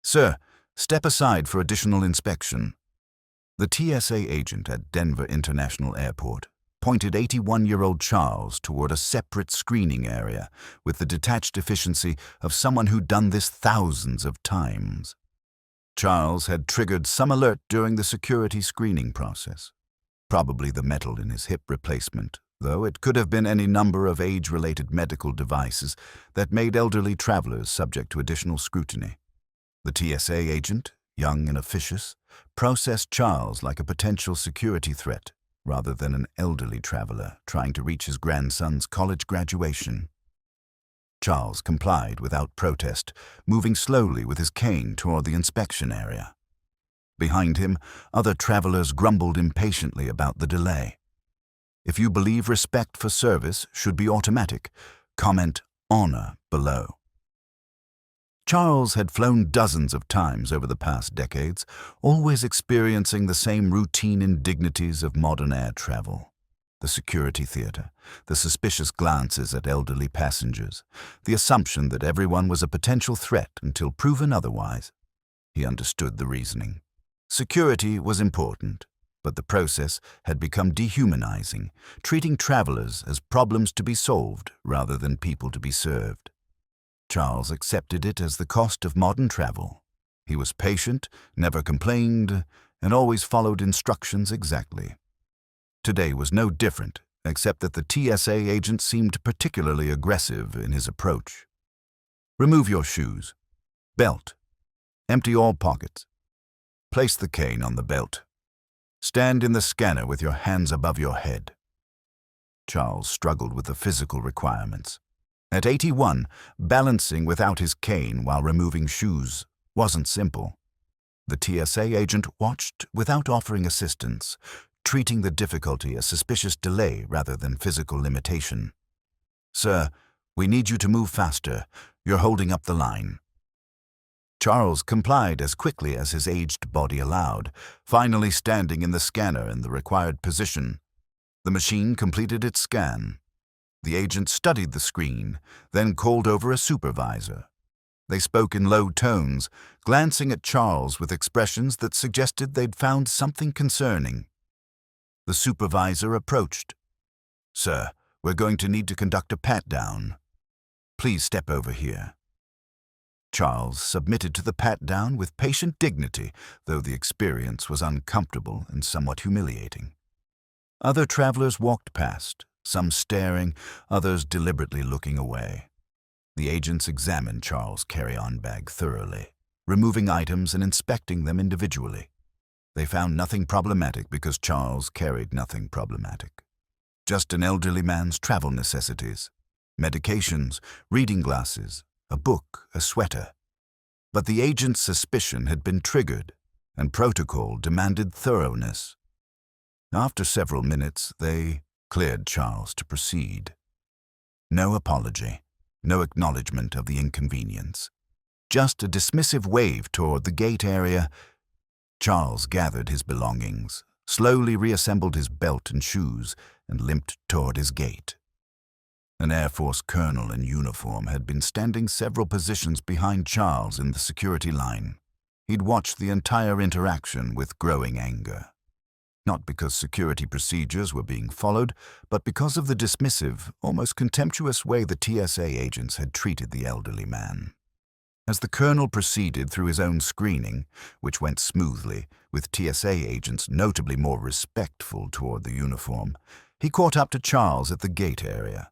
Sir, step aside for additional inspection. The TSA agent at Denver International Airport pointed 81-year-old Charles toward a separate screening area with the detached efficiency of someone who'd done this thousands of times. Charles had triggered some alert during the security screening process. Probably the metal in his hip replacement, though it could have been any number of age-related medical devices that made elderly travelers subject to additional scrutiny. The TSA agent, young and officious, processed Charles like a potential security threat rather than an elderly traveler trying to reach his grandson's college graduation. Charles complied without protest, moving slowly with his cane toward the inspection area. Behind him, other travelers grumbled impatiently about the delay. If you believe respect for service should be automatic, comment "honor" below. Charles had flown dozens of times over the past decades, always experiencing the same routine indignities of modern air travel. The security theater, the suspicious glances at elderly passengers, the assumption that everyone was a potential threat until proven otherwise. He understood the reasoning. Security was important, but the process had become dehumanizing, treating travelers as problems to be solved rather than people to be served. Charles accepted it as the cost of modern travel. He was patient, never complained, and always followed instructions exactly. Today was no different, except that the TSA agent seemed particularly aggressive in his approach. Remove your shoes. Belt. Empty all pockets. Place the cane on the belt. Stand in the scanner with your hands above your head. Charles struggled with the physical requirements. At 81, balancing without his cane while removing shoes wasn't simple. The TSA agent watched without offering assistance, treating the difficulty as suspicious delay rather than physical limitation. "Sir, we need you to move faster. You're holding up the line." Charles complied as quickly as his aged body allowed, finally standing in the scanner in the required position. The machine completed its scan. The agent studied the screen, then called over a supervisor. They spoke in low tones, glancing at Charles with expressions that suggested they'd found something concerning. The supervisor approached. "Sir, we're going to need to conduct a pat-down. Please step over here." Charles submitted to the pat-down with patient dignity, though the experience was uncomfortable and somewhat humiliating. Other travelers walked past, some staring, others deliberately looking away. The agents examined Charles' carry-on bag thoroughly, removing items and inspecting them individually. They found nothing problematic because Charles carried nothing problematic. Just an elderly man's travel necessities, medications, reading glasses, a book, a sweater. But the agent's suspicion had been triggered, and protocol demanded thoroughness. After several minutes, they cleared Charles to proceed. No apology, no acknowledgement of the inconvenience. Just a dismissive wave toward the gate area. Charles gathered his belongings, slowly reassembled his belt and shoes, and limped toward his gate. An Air Force colonel in uniform had been standing several positions behind Charles in the security line. He'd watched the entire interaction with growing anger. Not because security procedures were being followed, but because of the dismissive, almost contemptuous way the TSA agents had treated the elderly man. As the colonel proceeded through his own screening, which went smoothly, with TSA agents notably more respectful toward the uniform, he caught up to Charles at the gate area.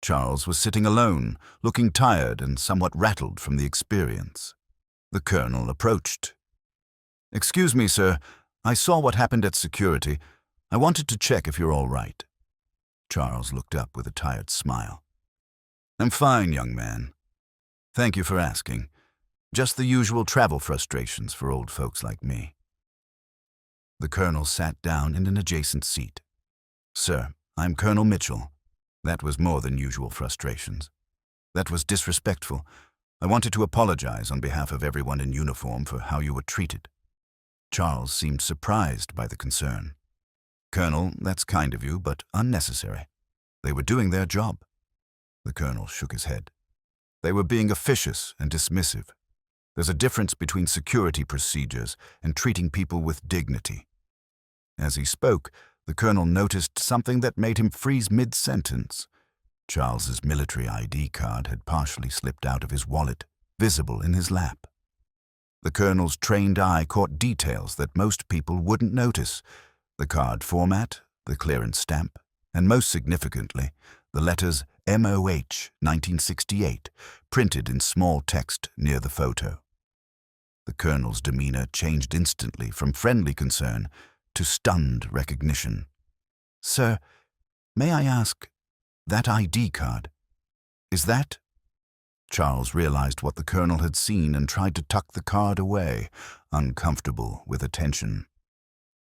Charles was sitting alone, looking tired and somewhat rattled from the experience. The colonel approached. "Excuse me, sir. I saw what happened at security. I wanted to check if you're all right." Charles looked up with a tired smile. "I'm fine, young man. Thank you for asking. Just the usual travel frustrations for old folks like me." The colonel sat down in an adjacent seat. "Sir, I'm Colonel Mitchell. That was more than usual frustrations. That was disrespectful. I wanted to apologize on behalf of everyone in uniform for how you were treated." Charles seemed surprised by the concern. "Colonel, that's kind of you, but unnecessary. They were doing their job." The colonel shook his head. "They were being officious and dismissive. There's a difference between security procedures and treating people with dignity." As he spoke, the colonel noticed something that made him freeze mid-sentence. Charles's military ID card had partially slipped out of his wallet, visible in his lap. The colonel's trained eye caught details that most people wouldn't notice: the card format, the clearance stamp, and most significantly, the letters MOH-1968 printed in small text near the photo. The colonel's demeanor changed instantly from friendly concern to stunned recognition. "Sir, may I ask, that ID card, is that—" Charles realized what the colonel had seen and tried to tuck the card away, uncomfortable with attention.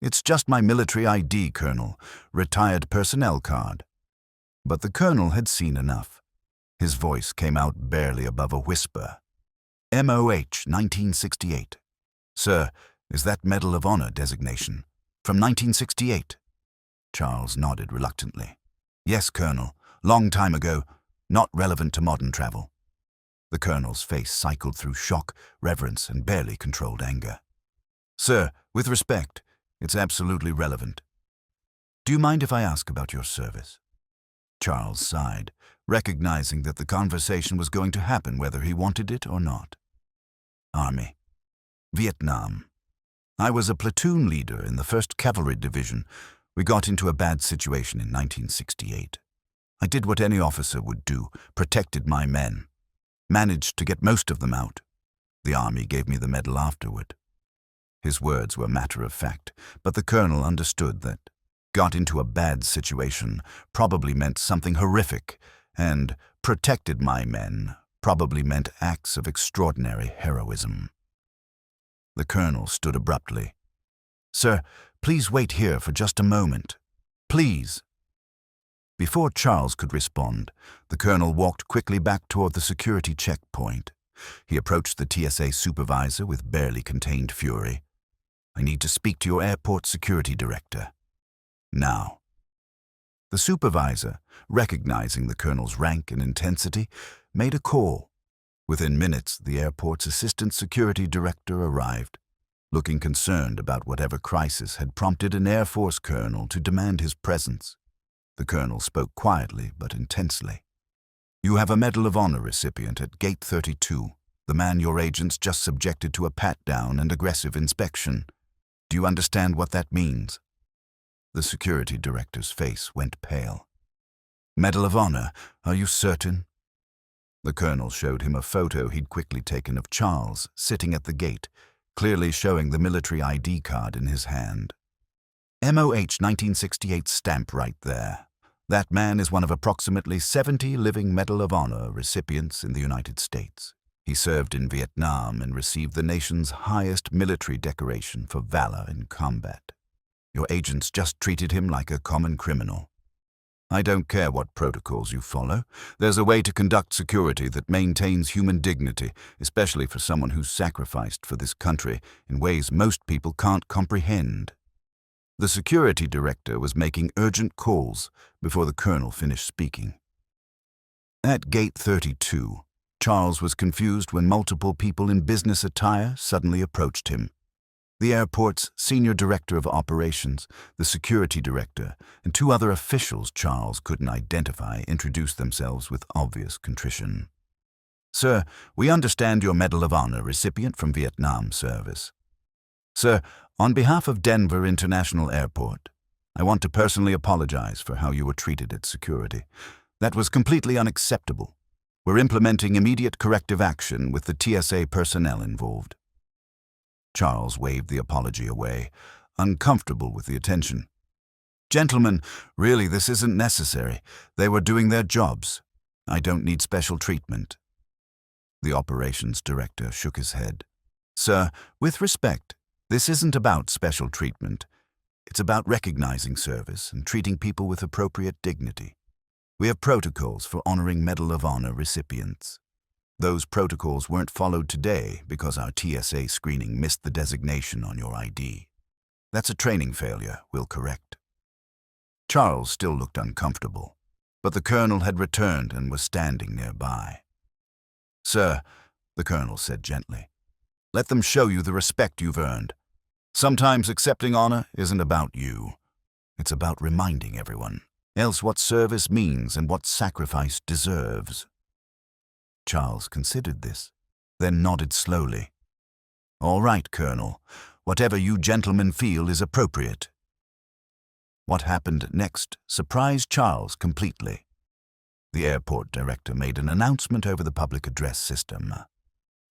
"It's just my military ID, Colonel, retired personnel card." But the colonel had seen enough. His voice came out barely above a whisper. "MOH-1968. Sir, is that Medal of Honor designation from 1968? Charles nodded reluctantly. "Yes, Colonel. Long time ago. Not relevant to modern travel." The colonel's face cycled through shock, reverence, and barely controlled anger. "Sir, with respect, it's absolutely relevant. Do you mind if I ask about your service?" Charles sighed, recognizing that the conversation was going to happen whether he wanted it or not. "Army. Vietnam. I was a platoon leader in the 1st Cavalry Division. We got into a bad situation in 1968. I did what any officer would do, protected my men. Managed to get most of them out. The Army gave me the medal afterward." His words were matter-of-fact, but the colonel understood that "got into a bad situation" probably meant something horrific, and "protected my men" probably meant acts of extraordinary heroism. The colonel stood abruptly. "Sir, please wait here for just a moment. Please." Before Charles could respond, the colonel walked quickly back toward the security checkpoint. He approached the TSA supervisor with barely contained fury. "I need to speak to your airport security director. Now." The supervisor, recognizing the colonel's rank and intensity, made a call. Within minutes, the airport's assistant security director arrived, looking concerned about whatever crisis had prompted an Air Force colonel to demand his presence. The colonel spoke quietly but intensely. "You have a Medal of Honor recipient at Gate 32, the man your agents just subjected to a pat-down and aggressive inspection. Do you understand what that means?" The security director's face went pale. "Medal of Honor, are you certain?" The colonel showed him a photo he'd quickly taken of Charles sitting at the gate, clearly showing the military ID card in his hand. "MOH-1968 stamp right there. That man is one of approximately 70 living Medal of Honor recipients in the United States. He served in Vietnam and received the nation's highest military decoration for valor in combat. Your agents just treated him like a common criminal. I don't care what protocols you follow. There's a way to conduct security that maintains human dignity, especially for someone who's sacrificed for this country in ways most people can't comprehend." The security director was making urgent calls before the colonel finished speaking. At Gate 32, Charles was confused when multiple people in business attire suddenly approached him. The airport's senior director of operations, the security director, and 2 other officials Charles couldn't identify introduced themselves with obvious contrition. "Sir, we understand you're Medal of Honor recipient from Vietnam service. Sir, on behalf of Denver International Airport, I want to personally apologize for how you were treated at security. That was completely unacceptable. We're implementing immediate corrective action with the TSA personnel involved." Charles waved the apology away, uncomfortable with the attention. "Gentlemen, really this isn't necessary. They were doing their jobs. I don't need special treatment." The operations director shook his head. "Sir, with respect, this isn't about special treatment. It's about recognizing service and treating people with appropriate dignity. We have protocols for honoring Medal of Honor recipients. Those protocols weren't followed today because our TSA screening missed the designation on your ID. That's a training failure we'll correct." Charles still looked uncomfortable, but the colonel had returned and was standing nearby. "Sir," the colonel said gently, Let them show you the respect you've earned. Sometimes accepting honor isn't about you. It's about reminding everyone else what service means and what sacrifice deserves. Charles considered this, then nodded slowly. All right, Colonel. Whatever you gentlemen feel is appropriate. What happened next surprised Charles completely. The airport director made an announcement over the public address system.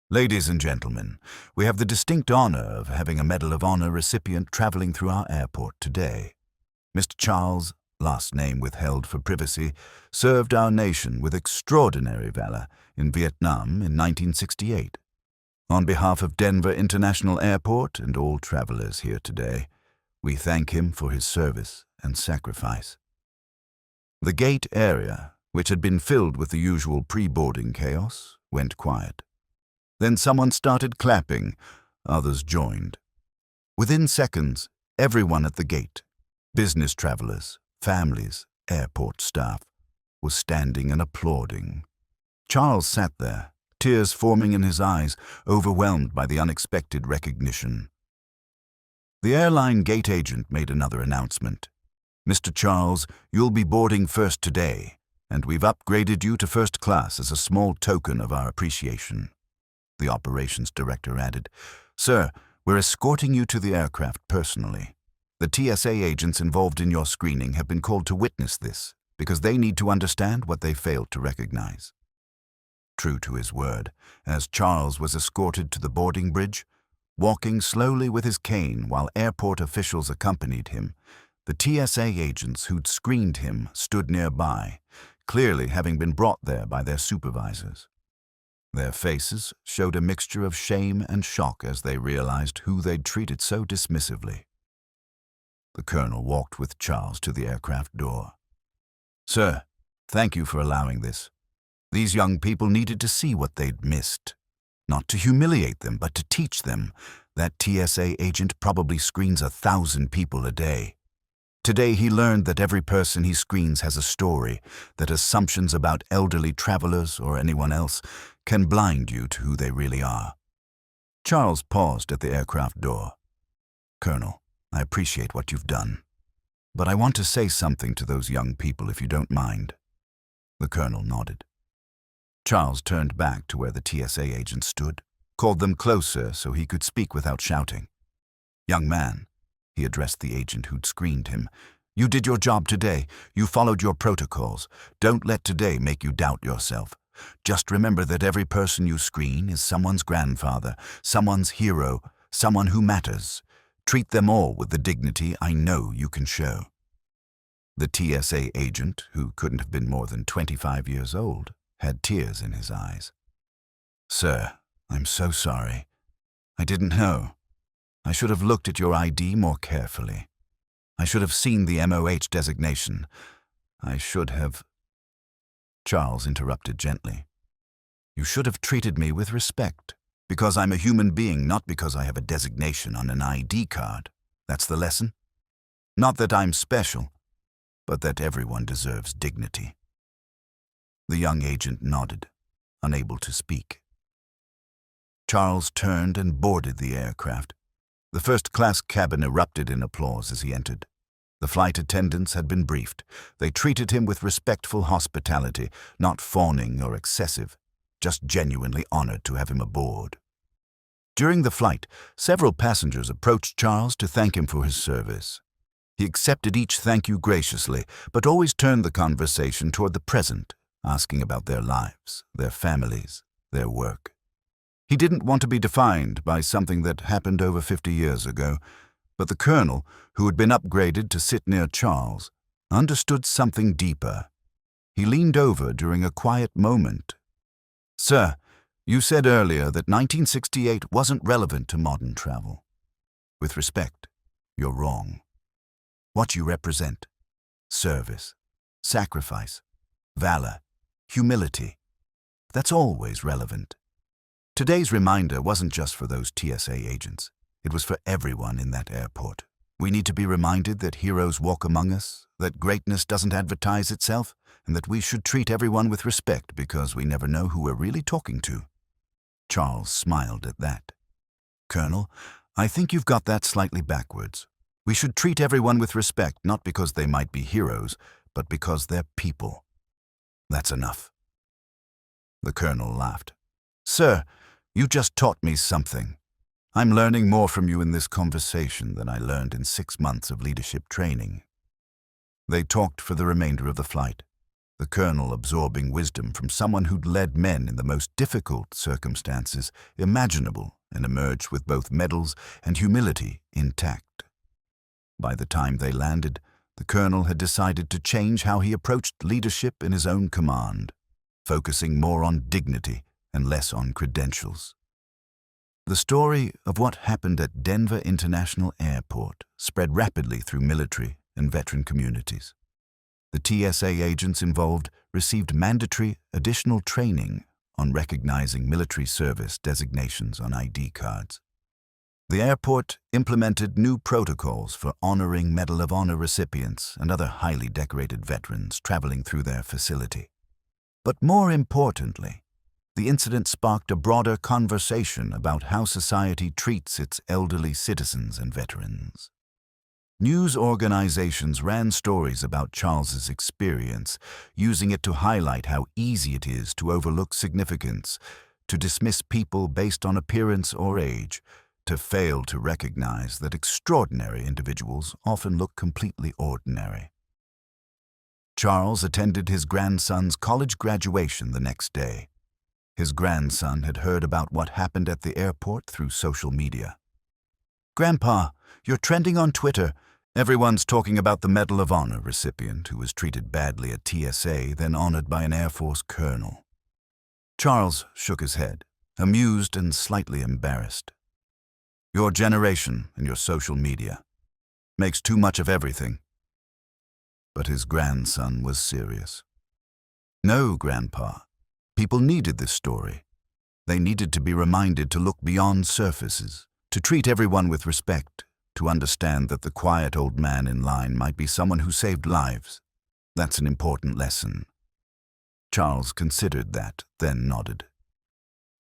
Ladies and gentlemen, we have the distinct honor of having a Medal of Honor recipient traveling through our airport today. Mr. Charles, last name withheld for privacy, served our nation with extraordinary valor in Vietnam in 1968. On behalf of Denver International Airport and all travelers here today, we thank him for his service and sacrifice. The gate area, which had been filled with the usual pre-boarding chaos, went quiet. Then someone started clapping, others joined. Within seconds, everyone at the gate, business travelers, families, airport staff, was standing and applauding. Charles sat there, tears forming in his eyes, overwhelmed by the unexpected recognition. The airline gate agent made another announcement. Mr. Charles, you'll be boarding first today, and we've upgraded you to first class as a small token of our appreciation. The operations director added, Sir, we're escorting you to the aircraft personally. The TSA agents involved in your screening have been called to witness this because they need to understand what they failed to recognize. True to his word, as Charles was escorted to the boarding bridge, walking slowly with his cane while airport officials accompanied him, the TSA agents who'd screened him stood nearby, clearly having been brought there by their supervisors. Their faces showed a mixture of shame and shock as they realized who they'd treated so dismissively. The colonel walked with Charles to the aircraft door. Sir, thank you for allowing this. These young people needed to see what they'd missed. Not to humiliate them, but to teach them. That TSA agent probably screens 1,000 people a day. Today he learned that every person he screens has a story, that assumptions about elderly travelers or anyone else can blind you to who they really are. Charles paused at the aircraft door. Colonel, I appreciate what you've done, but I want to say something to those young people if you don't mind. The colonel nodded. Charles turned back to where the TSA agent stood, called them closer so he could speak without shouting. Young man, he addressed the agent who'd screened him, you did your job today. You followed your protocols. Don't let today make you doubt yourself. Just remember that every person you screen is someone's grandfather, someone's hero, someone who matters. Treat them all with the dignity I know you can show. The TSA agent, who couldn't have been more than 25 years old, had tears in his eyes. Sir, I'm so sorry. I didn't know. I should have looked at your ID more carefully. I should have seen the MOH designation. I should have... Charles interrupted gently. You should have treated me with respect, because I'm a human being, not because I have a designation on an ID card. That's the lesson? Not that I'm special, but that everyone deserves dignity. The young agent nodded, unable to speak. Charles turned and boarded the aircraft. The first-class cabin erupted in applause as he entered. The flight attendants had been briefed. They treated him with respectful hospitality, not fawning or excessive, just genuinely honored to have him aboard. During the flight, several passengers approached Charles to thank him for his service. He accepted each thank you graciously, but always turned the conversation toward the present, asking about their lives, their families, their work. He didn't want to be defined by something that happened over 50 years ago, but the colonel, who had been upgraded to sit near Charles, understood something deeper. He leaned over during a quiet moment. Sir, you said earlier that 1968 wasn't relevant to modern travel. With respect, you're wrong. What you represent, service, sacrifice, valor, humility, that's always relevant. Today's reminder wasn't just for those TSA agents. It was for everyone in that airport. We need to be reminded that heroes walk among us, that greatness doesn't advertise itself, and that we should treat everyone with respect because we never know who we're really talking to. Charles smiled at that. Colonel, I think you've got that slightly backwards. We should treat everyone with respect, not because they might be heroes, but because they're people. That's enough. The Colonel laughed. Sir, you just taught me something. I'm learning more from you in this conversation than I learned in 6 months of leadership training. They talked for the remainder of the flight, the Colonel absorbing wisdom from someone who'd led men in the most difficult circumstances imaginable and emerged with both medals and humility intact. By the time they landed, the Colonel had decided to change how he approached leadership in his own command, focusing more on dignity and less on credentials. The story of what happened at Denver International Airport spread rapidly through military and veteran communities. The TSA agents involved received mandatory additional training on recognizing military service designations on ID cards. The airport implemented new protocols for honoring Medal of Honor recipients and other highly decorated veterans traveling through their facility. But more importantly, the incident sparked a broader conversation about how society treats its elderly citizens and veterans. News organizations ran stories about Charles's experience, using it to highlight how easy it is to overlook significance, to dismiss people based on appearance or age, to fail to recognize that extraordinary individuals often look completely ordinary. Charles attended his grandson's college graduation the next day. His grandson had heard about what happened at the airport through social media. "Grandpa, you're trending on Twitter. Everyone's talking about the Medal of Honor recipient who was treated badly at TSA, then honored by an Air Force colonel." Charles shook his head, amused and slightly embarrassed. "Your generation and your social media makes too much of everything." But his grandson was serious. "No, Grandpa. People needed this story. They needed to be reminded to look beyond surfaces, to treat everyone with respect, to understand that the quiet old man in line might be someone who saved lives. That's an important lesson." Charles considered that, then nodded.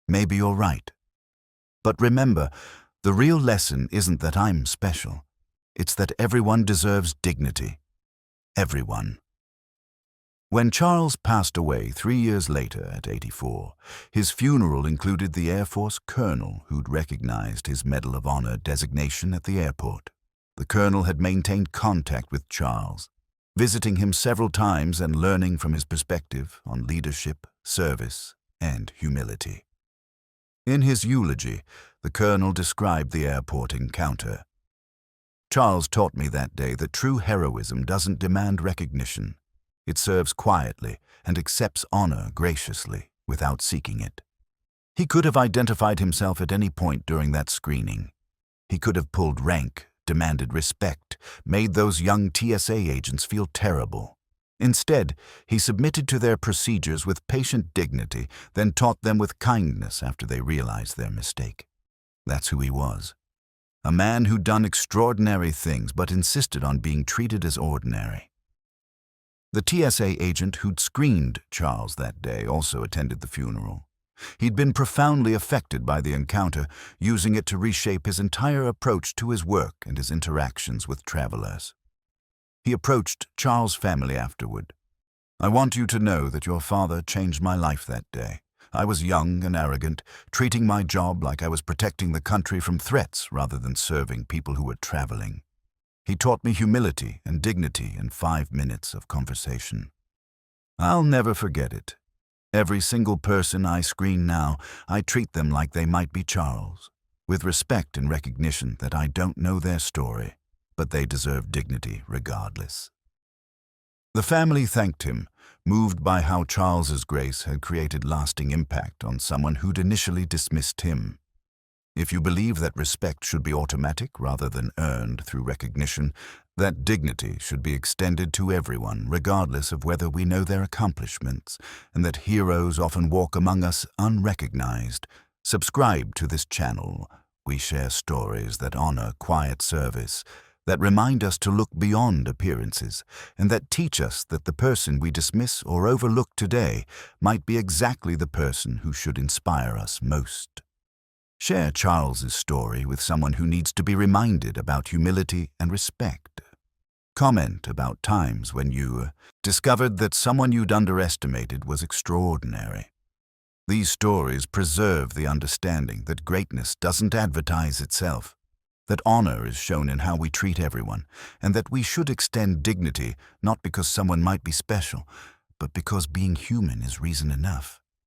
"Maybe you're right. But remember, the real lesson isn't that I'm special. It's that everyone deserves dignity. Everyone." When Charles passed away 3 years later at 84, his funeral included the Air Force colonel who'd recognized his Medal of Honor designation at the airport. The colonel had maintained contact with Charles, visiting him several times and learning from his perspective on leadership, service, and humility. In his eulogy, the colonel described the airport encounter. "Charles taught me that day that true heroism doesn't demand recognition. It serves quietly and accepts honor graciously without seeking it." He could have identified himself at any point during that screening. He could have pulled rank, demanded respect, made those young TSA agents feel terrible. Instead, he submitted to their procedures with patient dignity, then taught them with kindness after they realized their mistake. That's who he was. A man who'd done extraordinary things but insisted on being treated as ordinary. The TSA agent who'd screened Charles that day also attended the funeral. He'd been profoundly affected by the encounter, using it to reshape his entire approach to his work and his interactions with travelers. He approached Charles' family afterward. "I want you to know that your father changed my life that day. I was young and arrogant, treating my job like I was protecting the country from threats rather than serving people who were traveling. He taught me humility and dignity in 5 minutes of conversation. I'll never forget it. Every single person I screen now, I treat them like they might be Charles, with respect and recognition that I don't know their story, but they deserve dignity regardless." The family thanked him, moved by how Charles's grace had created lasting impact on someone who'd initially dismissed him. If you believe that respect should be automatic rather than earned through recognition, that dignity should be extended to everyone, regardless of whether we know their accomplishments, and that heroes often walk among us unrecognized, subscribe to this channel. We share stories that honor quiet service, that remind us to look beyond appearances, and that teach us that the person we dismiss or overlook today might be exactly the person who should inspire us most. Share Charles's story with someone who needs to be reminded about humility and respect. Comment about times when you discovered that someone you'd underestimated was extraordinary. These stories preserve the understanding that greatness doesn't advertise itself, that honor is shown in how we treat everyone, and that we should extend dignity not because someone might be special, but because being human is reason enough.